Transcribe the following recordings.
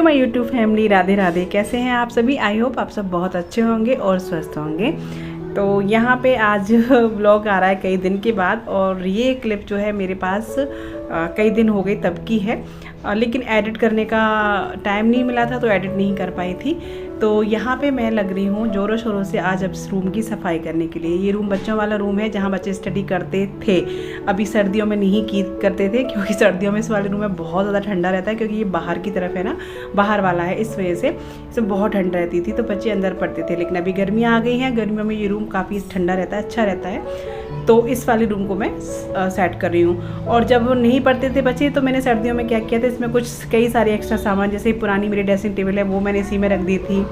My YouTube family, Radhe Radhe. कैसे हैं आप सभी? आई होप आप सब बहुत अच्छे होंगे और स्वस्थ होंगे। तो यहाँ पे आज व्लॉग आ रहा है कई दिन के बाद, और ये क्लिप जो है मेरे पास कई दिन हो गए तब की है, लेकिन एडिट करने का टाइम नहीं मिला था तो एडिट नहीं कर पाई थी। तो यहाँ पे मैं लग रही हूँ ज़ोरों शोरों से आज अब इस रूम की सफाई करने के लिए। ये रूम बच्चों वाला रूम है जहाँ बच्चे स्टडी करते थे। अभी सर्दियों में नहीं की करते थे, क्योंकि सर्दियों में इस वाले रूम में बहुत ज़्यादा ठंडा रहता है, क्योंकि ये बाहर की तरफ है ना, बाहर वाला है, इस वजह से इसमें बहुत ठंड रहती थी तो बच्चे अंदर पढ़ते थे। लेकिन अभी गर्मियाँ आ गई हैं, गर्मियों में ये रूम काफ़ी ठंडा रहता है, अच्छा रहता है। तो इस वाले रूम को मैं सेट कर रही हूँ। और जब नहीं पढ़ते थे बच्चे तो मैंने सर्दियों में क्या किया था, इसमें कुछ कई सारे एक्स्ट्रा सामान, जैसे पुरानी मेरी ड्रेसिंग टेबल है वो मैंने इसी में रख दी थी,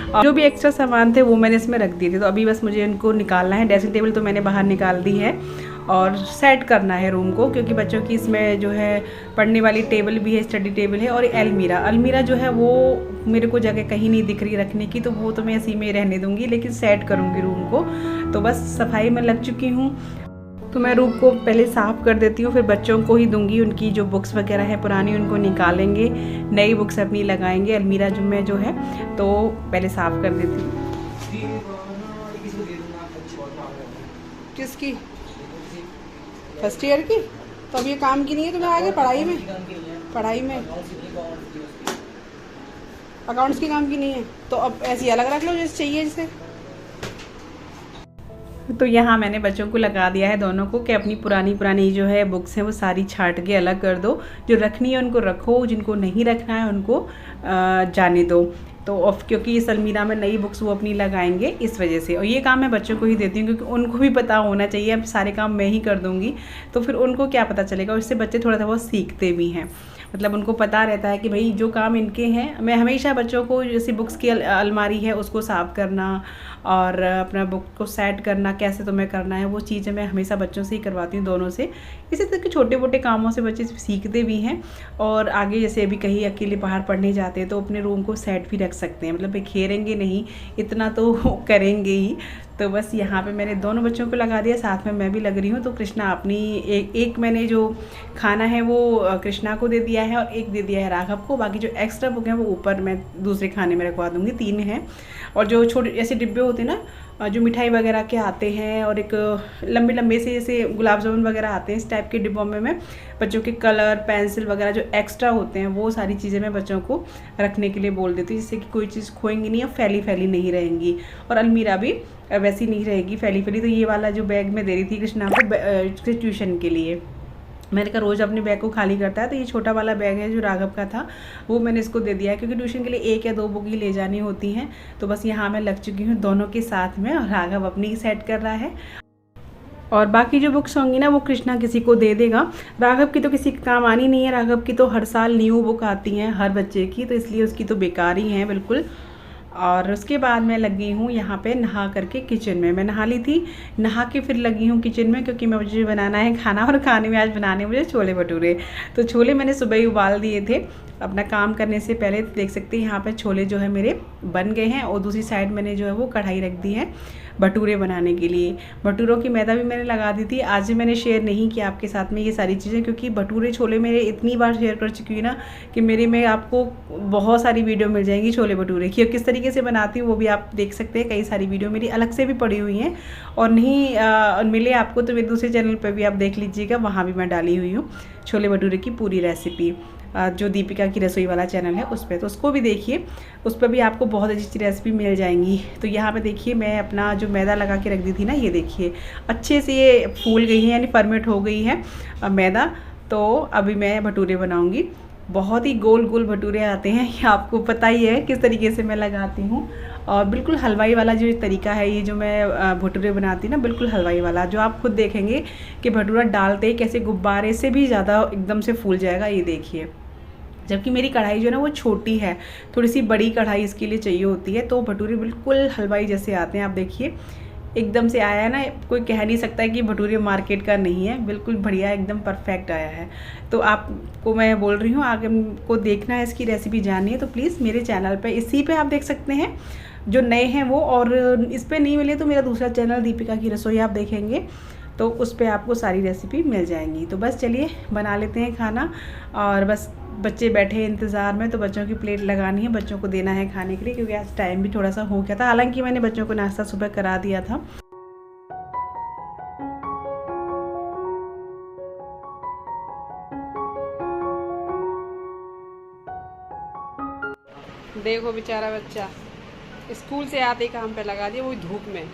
और जो भी एक्स्ट्रा सामान थे वो मैंने इसमें रख दिए थे। तो अभी बस मुझे इनको निकालना है। ड्रेसिंग टेबल तो मैंने बाहर निकाल दी है और सेट करना है रूम को, क्योंकि बच्चों की इसमें जो है पढ़ने वाली टेबल भी है, स्टडी टेबल है, और अलमीरा जो है वो मेरे को जगह कहीं नहीं दिख रही रखने की, तो वो तो मैं इसी में रहने दूंगी, लेकिन सेट करूंगी रूम को। तो बस सफाई में लग चुकी हूँ। तो मैं रूम को पहले साफ़ कर देती हूँ, फिर बच्चों को ही दूंगी। उनकी जो बुक्स वगैरह है पुरानी उनको निकालेंगे, नई बुक्स अपनी लगाएंगे। अलमीरा जो है तो पहले साफ़ कर देती हूँ। किसकी? फर्स्ट ईयर की? तो अब ये काम की नहीं है तुम्हें आगे पढ़ाई में अकाउंट्स की काम की नहीं है, तो अब ऐसी अलग रख लो जैसे चाहिए जैसे। तो यहाँ मैंने बच्चों को लगा दिया है दोनों को कि अपनी पुरानी जो है बुक्स हैं वो सारी छांट के अलग कर दो। जो रखनी है उनको रखो, जिनको नहीं रखना है उनको जाने दो। तो क्योंकि इस अलमीरा में नई बुक्स वो अपनी लगाएंगे, इस वजह से। और ये काम मैं बच्चों को ही देती हूँ, क्योंकि उनको भी पता होना चाहिए। अब सारे काम मैं ही कर दूँगी तो फिर उनको क्या पता चलेगा। और इससे बच्चे थोड़ा बहुत सीखते भी हैं, मतलब उनको पता रहता है कि भाई जो काम इनके हैं। मैं हमेशा बच्चों को, जैसे बुक्स की अलमारी है उसको साफ़ करना और अपना बुक को सेट करना कैसे तुम्हें करना है, वो चीज़ें मैं हमेशा बच्चों से ही करवाती हूँ, दोनों से। इसी तरह के छोटे मोटे कामों से बच्चे सीखते भी हैं, और आगे जैसे अभी कहीं अकेले बाहर पढ़ने जाते हैं तो अपने रूम को सेट भी रख सकते हैं, मतलब बिखेरेंगे नहीं, इतना तो करेंगे ही। तो बस यहाँ पे मैंने दोनों बच्चों को लगा दिया, साथ में मैं भी लग रही हूँ। तो कृष्णा अपनी एक मैंने जो खाना है वो कृष्णा को दे दिया है, और एक दे दिया है राघव को। बाकी जो एक्स्ट्रा बुक है वो ऊपर मैं दूसरे खाने में रखवा दूँगी, 3 हैं। और जो छोटे ऐसे डिब्बे होते हैं ना, जो मिठाई वगैरह के आते हैं, और एक लंबे से जैसे गुलाब जामुन वगैरह आते हैं, इस टाइप के डिब्बों में मैं बच्चों के कलर पेंसिल वगैरह जो एक्स्ट्रा होते हैं वो सारी चीज़ें मैं बच्चों को रखने के लिए बोल देती हूँ, जिससे कि कोई चीज़ खोएंगी नहीं और फैली नहीं रहेंगी। और अलमीरा भी वैसी नहीं रहेगी फैली। तो ये वाला जो बैग मैं दे रही थी कृष्णा को ट्यूशन के लिए, मैंने कहा रोज़ अपने बैग को खाली करता है, तो ये छोटा वाला बैग है जो राघव का था वो मैंने इसको दे दिया है, क्योंकि ट्यूशन के लिए 1 या 2 बुक ही ले जानी होती हैं। तो बस यहाँ मैं लग चुकी हूँ दोनों के साथ में, और राघव अपनी सेट कर रहा है। और बाकी जो बुक्स होंगी ना वो कृष्णा किसी को दे देगा। राघव की तो किसी काम आनी नहीं है, राघव की तो हर साल न्यू बुक आती हैं हर बच्चे की, तो इसलिए उसकी तो बेकार ही है बिल्कुल। और उसके बाद मैं लगी हूँ यहाँ पे नहा करके किचन में। मैं नहा ली थी, नहा के फिर लगी हूँ किचन में, क्योंकि मुझे बनाना है खाना, और खाने में आज बनाने मुझे छोले भटूरे। तो छोले मैंने सुबह ही उबाल दिए थे अपना काम करने से पहले। देख सकते हैं यहाँ पे छोले जो है मेरे बन गए हैं, और दूसरी साइड मैंने जो है वो कढ़ाई रख दी है भटूरे बनाने के लिए। भटूरों की मैदा भी मैंने लगा दी थी। आज भी मैंने शेयर नहीं किया आपके साथ में ये सारी चीज़ें, क्योंकि भटूरे छोले मेरे इतनी बार शेयर कर चुकी हूँ ना कि मेरे में आपको बहुत सारी वीडियो मिल जाएंगी छोले भटूरे की, और किस तरीके से बनाती हूँ वो भी आप देख सकते हैं। कई सारी वीडियो मेरी अलग से भी पड़ी हुई हैं, और नहीं मिले आपको तो मेरे दूसरे चैनल पर भी आप देख लीजिएगा, वहाँ भी मैं डाली हुई हूँ छोले भटूरे की पूरी रेसिपी, जो दीपिका की रसोई वाला चैनल है उस पर, तो उसको भी देखिए, उस पर भी आपको बहुत अच्छी रेसिपी मिल जाएंगी। तो यहाँ पे देखिए मैं अपना जो मैदा लगा के रख दी थी ना, ये देखिए अच्छे से ये फूल गई है, यानी फर्मेंट हो गई है मैदा। तो अभी मैं भटूरे बनाऊँगी। बहुत ही गोल गोल भटूरे आते हैं, ये आपको पता ही है किस तरीके से मैं लगाती हूँ। और बिल्कुल हलवाई वाला जो तरीका है, ये जो मैं भटूरे बनाती हूँ ना, बिल्कुल हलवाई वाला, जो आप खुद देखेंगे कि भटूरा डालते ही कैसे गुब्बारे से भी ज़्यादा एकदम से फूल जाएगा, ये देखिए। जबकि मेरी कढ़ाई जो है ना वो छोटी है, थोड़ी सी बड़ी कढ़ाई इसके लिए चाहिए होती है, तो भटूरे बिल्कुल हलवाई जैसे आते हैं। आप देखिए एकदम से आया है ना, कोई कह नहीं सकता है कि भटूरे मार्केट का नहीं है, बिल्कुल बढ़िया एकदम परफेक्ट आया है। तो आपको मैं बोल रही हूँ, आगे को देखना है, इसकी रेसिपी जाननी है तो प्लीज़ मेरे चैनल पे, इसी पे आप देख सकते हैं जो नए हैं वो। और इस पर नहीं मिले तो मेरा दूसरा चैनल दीपिका की रसोई आप देखेंगे, तो उस पर आपको सारी रेसिपी मिल जाएंगी। तो बस चलिए बना लेते हैं खाना, और बस बच्चे बैठे हैं इंतज़ार में, तो बच्चों की प्लेट लगानी है, बच्चों को देना है खाने के लिए, क्योंकि आज टाइम भी थोड़ा सा हो गया था। हालांकि मैंने बच्चों को नाश्ता सुबह करा दिया था। देखो बेचारा बच्चा स्कूल से आते ही काम पे लगा दिया, वो धूप में।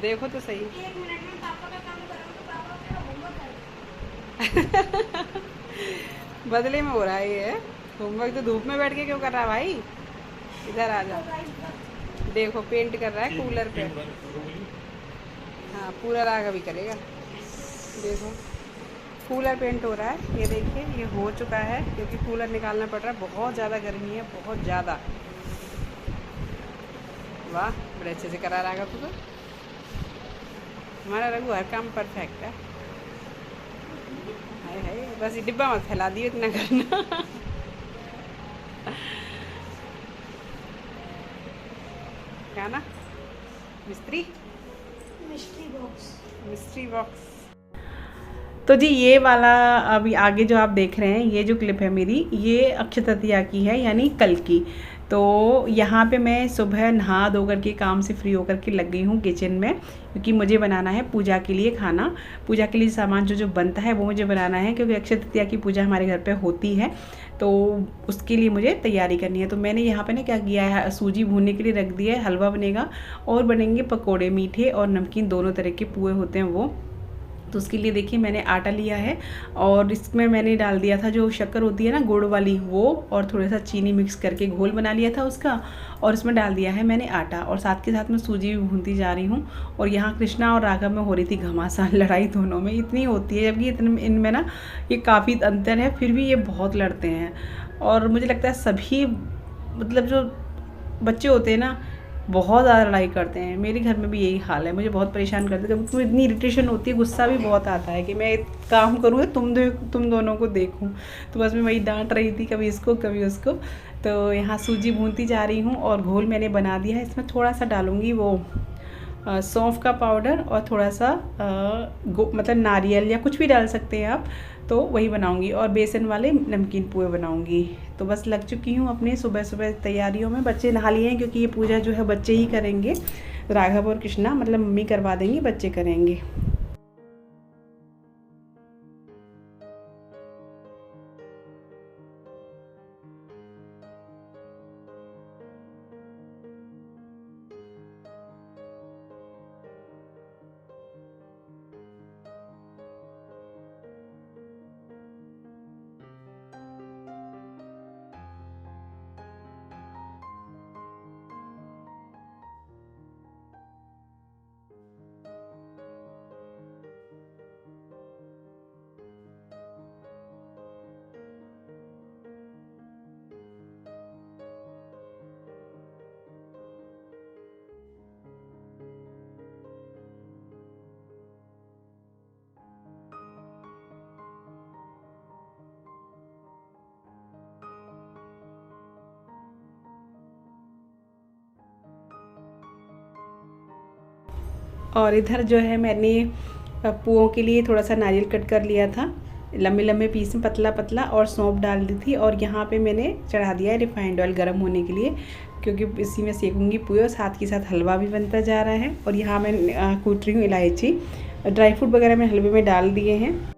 देखो तो सही। 1 मिनट में पापा का काम करूँ तो पापा मेरा होमवर्क कर। बदले में हो रहा है ये होमवर्क। तो धूप में बैठ के क्यों कर रहा है भाई? इधर आ जा। तो गाइस देखो पेंट कर रहा है कूलर पे। हाँ पूरा राग अभी करेगा। देखो कूलर पेंट हो रहा है, ये देखिए ये हो चुका है, क्योंकि कूलर निकालना पड़ रहा है, बहुत ज़्यादा गर्मी है, बहुत ज़्यादा। वाह बड़े अच्छे से करा रहा तू तो। हमारा रघु हर काम परफेक्ट है। हाय हाय बस ये डिब्बा मत फैला दियो, इतना करना। क्या ना मिस्त्री मिस्ट्री बॉक्स। Mystery box. तो जी ये वाला अभी आगे जो आप देख रहे हैं, ये जो क्लिप है मेरी, ये अक्षय तृतीया की है, यानी कल की। तो यहाँ पे मैं सुबह नहा धो करके काम से फ्री होकर के लग गई हूँ किचन में, क्योंकि मुझे बनाना है पूजा के लिए खाना। पूजा के लिए सामान जो जो बनता है वो मुझे बनाना है, क्योंकि अक्षय तृतीया की पूजा हमारे घर पे होती है, तो उसके लिए मुझे तैयारी करनी है। तो मैंने यहाँ पे ना क्या किया है, सूजी भूनने के लिए रख दिया है, हलवा बनेगा और बनेंगे पकोड़े, मीठे और नमकीन दोनों तरह के पुए होते हैं वो। तो उसके लिए देखिए मैंने आटा लिया है, और इसमें मैंने डाल दिया था जो शक्कर होती है ना गुड़ वाली, वो, और थोड़ा सा चीनी मिक्स करके घोल बना लिया था उसका, और इसमें डाल दिया है मैंने आटा, और साथ के साथ मैं सूजी भी भूनती जा रही हूँ। और यहाँ कृष्णा और राघव में हो रही थी घमासान लड़ाई, दोनों में इतनी होती है, जबकि इतने इनमें ना ये काफ़ी अंतर है, फिर भी ये बहुत लड़ते हैं। और मुझे लगता है सभी मतलब जो बच्चे होते हैं ना बहुत ज़्यादा लड़ाई करते हैं। मेरे घर में भी यही हाल है, मुझे बहुत परेशान करते हैं, क्योंकि इतनी इरिटेशन होती है, गुस्सा भी बहुत आता है कि मैं एक काम करूँ तुम दोनों को देखूँ। तो बस मैं वही डांट रही थी, कभी इसको कभी उसको। तो यहाँ सूजी भूनती जा रही हूँ, और घोल मैंने बना दिया है, इसमें थोड़ा सा डालूँगी वो सौंफ का पाउडर, और थोड़ा सा मतलब नारियल या कुछ भी डाल सकते हैं आप। तो वही बनाऊंगी, और बेसन वाले नमकीन पुए बनाऊंगी। तो बस लग चुकी हूँ अपने सुबह सुबह तैयारियों में। बच्चे नहा लिए हैं, क्योंकि ये पूजा जो है बच्चे ही करेंगे, राघव और कृष्णा, मतलब मम्मी करवा देंगी, बच्चे करेंगे। और इधर जो है मैंने पुओं के लिए थोड़ा सा नारियल कट कर लिया था, लंबे लंबे पीस में पतला पतला, और सौंफ डाल दी थी। और यहाँ पे मैंने चढ़ा दिया है रिफाइंड ऑयल गर्म होने के लिए, क्योंकि इसी में सेकूंगी पुए, और साथ के साथ हलवा भी बनता जा रहा है। और यहाँ मैं कूट रही हूँ इलायची, ड्राई फ्रूट वगैरह मैं हलवे में डाल दिए हैं।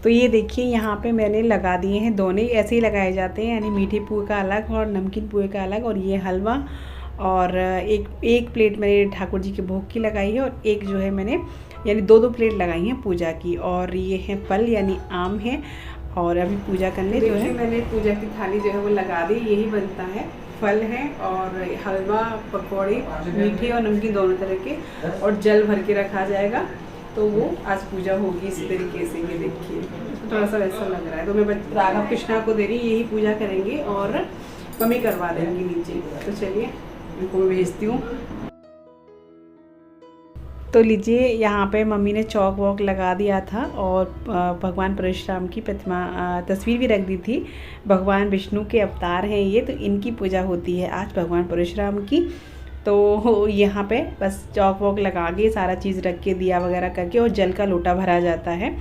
तो ये देखिए यहाँ पे मैंने लगा दिए हैं, दोनों ऐसे ही लगाए जाते हैं, यानी मीठे पुए का अलग और नमकीन पुए का अलग। और ये हलवा और एक प्लेट मैंने ठाकुर जी के भोग की लगाई है और एक जो है मैंने यानी 2 प्लेट लगाई हैं पूजा की। और ये है फल यानी आम है। और अभी पूजा करने जो है मैंने पूजा की थाली जो है वो लगा दी। यही बनता है, फल है और हलवा, पकौड़े, मीठे और नमकीन दोनों तरह के, और जल भर के रखा जाएगा। तो वो आज पूजा होगी इस तरीके से। ये देखिए थोड़ा सा वैसा लग रहा है। तो मैं राघव कृष्णा को दे रही, यही पूजा करेंगे और मम्मी करवा देंगी नीचे। तो चलिए इनको मैं भेजती हूँ। तो लीजिए यहाँ पे मम्मी ने चौक वॉक लगा दिया था और भगवान परशुराम की प्रतिमा तस्वीर भी रख दी थी। भगवान विष्णु के अवतार हैं ये, तो इनकी पूजा होती है आज भगवान परशुराम की। तो यहाँ पे बस चौक वॉक लगा के सारा चीज़ रख के दिया वगैरह करके और जल का लोटा भरा जाता है।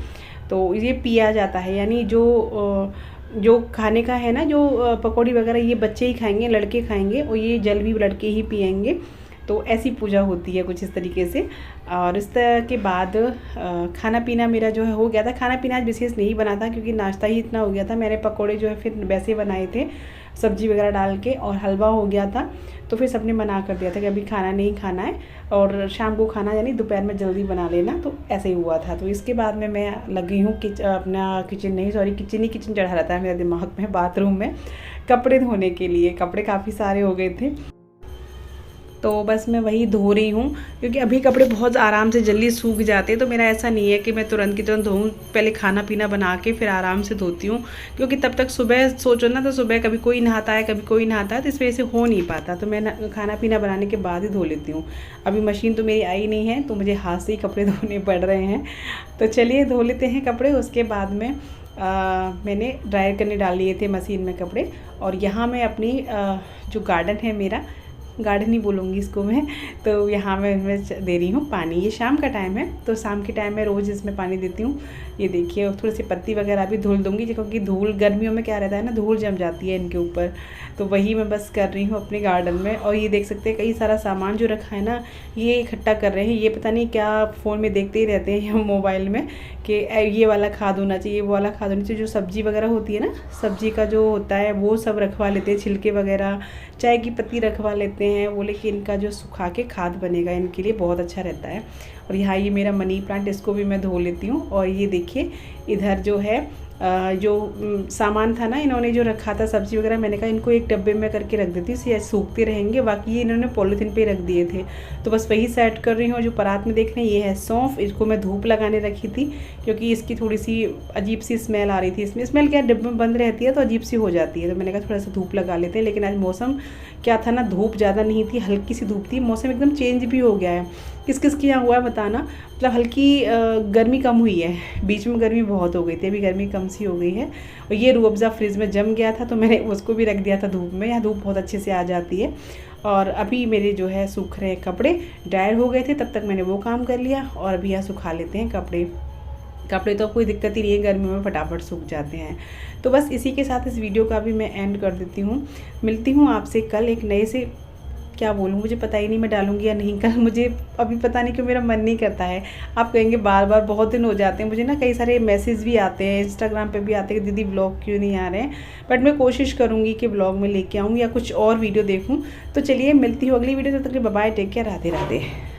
तो ये पिया जाता है, यानी जो खाने का है ना, जो पकौड़ी वगैरह ये बच्चे ही खाएंगे, लड़के खाएंगे, और ये जल भी लड़के ही पिएंगे। तो ऐसी पूजा होती है कुछ इस तरीके से। और इस तरह के बाद खाना पीना मेरा जो है हो गया था। खाना पीना आज विशेष नहीं बना था क्योंकि नाश्ता ही इतना हो गया था। मैंने पकोड़े जो है फिर वैसे बनाए थे सब्जी वगैरह डाल के, और हलवा हो गया था। तो फिर सबने मना कर दिया था कि अभी खाना नहीं खाना है और शाम को खाना यानी दोपहर में जल्दी बना लेना। तो ऐसे ही हुआ था। तो इसके बाद में मैं लगी हूँ किचन चढ़ा रहता है मेरे दिमाग में, बाथरूम में कपड़े धोने के लिए। कपड़े काफ़ी सारे हो गए थे तो बस मैं वही धो रही हूँ, क्योंकि अभी कपड़े बहुत आराम से जल्दी सूख जाते हैं। तो मेरा ऐसा नहीं है कि मैं तुरंत की तुरंत धोऊँ, पहले खाना पीना बना के फिर आराम से धोती हूँ, क्योंकि तब तक सुबह सोचो ना, तो सुबह कभी कोई नहाता है कभी कोई नहाता है, तो इस वजह से हो नहीं पाता। तो मैं खाना पीना बनाने के बाद ही धो लेती हूँ। अभी मशीन तो मेरी आई नहीं है, तो मुझे हाथ से ही कपड़े धोने पड़ रहे हैं। तो चलिए धो लेते हैं कपड़े। उसके बाद में मैंने ड्रायर करने डाल लिए थे मशीन में कपड़े। और यहाँ मैं अपनी जो गार्डन है मेरा, गार्डन ही बोलूँगी इसको मैं, तो यहाँ मैं दे रही हूँ पानी। ये शाम का टाइम है, तो शाम के टाइम में रोज़ इसमें पानी देती हूँ। ये देखिए थोड़ी सी पत्ती वगैरह भी धुल दूँगी, क्योंकि धूल गर्मियों में क्या रहता है ना, धूल जम जाती है इनके ऊपर। तो वही मैं बस कर रही हूँ अपने गार्डन में। और ये देख सकते हैं कई सारा सामान जो रखा है ना, ये इकट्ठा कर रहे हैं। ये पता नहीं क्या फ़ोन में देखते ही रहते हैं या मोबाइल में कि ये वाला खाद होना चाहिए, वो वाला खाद होना चाहिए। जो सब्ज़ी वगैरह होती है ना, सब्ज़ी का जो होता है वो सब रखवा लेते हैं, छिलके वगैरह, चाय की पत्ती रखवा लेते हैं। बोले कि इनका जो सुखा के खाद बनेगा, इनके लिए बहुत अच्छा रहता है। और यहाँ ये मेरा मनी प्लांट, इसको भी मैं धो लेती हूँ। और ये देखिए इधर जो है जो सामान था ना इन्होंने जो रखा था सब्ज़ी वगैरह, मैंने कहा इनको एक डब्बे में करके रख देती हूँ, सूखते रहेंगे। बाकी ये इन्होंने पॉलीथीन पे रख दिए थे, तो बस वही सेट कर रही हूँ। जो परात में देख रहे हैं ये है सौंफ, इसको मैं धूप लगाने रखी थी, क्योंकि इसकी थोड़ी सी अजीब सी स्मेल आ रही थी। इसमें स्मेल क्या, डिब्बे में बंद रहती है तो अजीब सी हो जाती है। तो मैंने कहा थोड़ा सा धूप लगा लेते हैं। लेकिन आज मौसम क्या था ना, धूप ज़्यादा नहीं थी, हल्की सी धूप थी। मौसम एकदम चेंज भी हो गया है। किस किस के यहाँ हुआ है बताना, मतलब हल्की गर्मी कम हुई है। बीच में गर्मी बहुत हो गई थी, अभी गर्मी कम सी हो गई है। और ये रूह अफ़ज़ा फ्रिज में जम गया था, तो मैंने उसको भी रख दिया था धूप में। यहाँ धूप बहुत अच्छे से आ जाती है। और अभी मेरे जो है सूख रहे कपड़े, ड्रायर हो गए थे, तब तक मैंने वो काम कर लिया। और अभी यहाँ सुखा लेते हैं कपड़े। कपड़े तो कोई दिक्कत ही नहीं है, गर्मी में फटाफट सूख जाते हैं। तो बस इसी के साथ इस वीडियो का भी मैं एंड कर देती हूँ। मिलती हूँ आपसे कल एक नए से, क्या बोलूँ मुझे पता ही नहीं मैं डालूंगी या नहीं कल, मुझे अभी पता नहीं क्यों मेरा मन नहीं करता है। आप कहेंगे बार बार बहुत दिन हो जाते हैं, मुझे ना कई सारे मैसेज भी आते हैं, इंस्टाग्राम पे भी आते हैं कि दीदी ब्लॉग क्यों नहीं आ रहे हैं। बट मैं कोशिश करूँगी कि ब्लॉग में लेके आऊँ या कुछ और वीडियो देखूँ। तो चलिए मिलती हूँ अगली वीडियो, तब तक bye, take care, Radhe Radhe.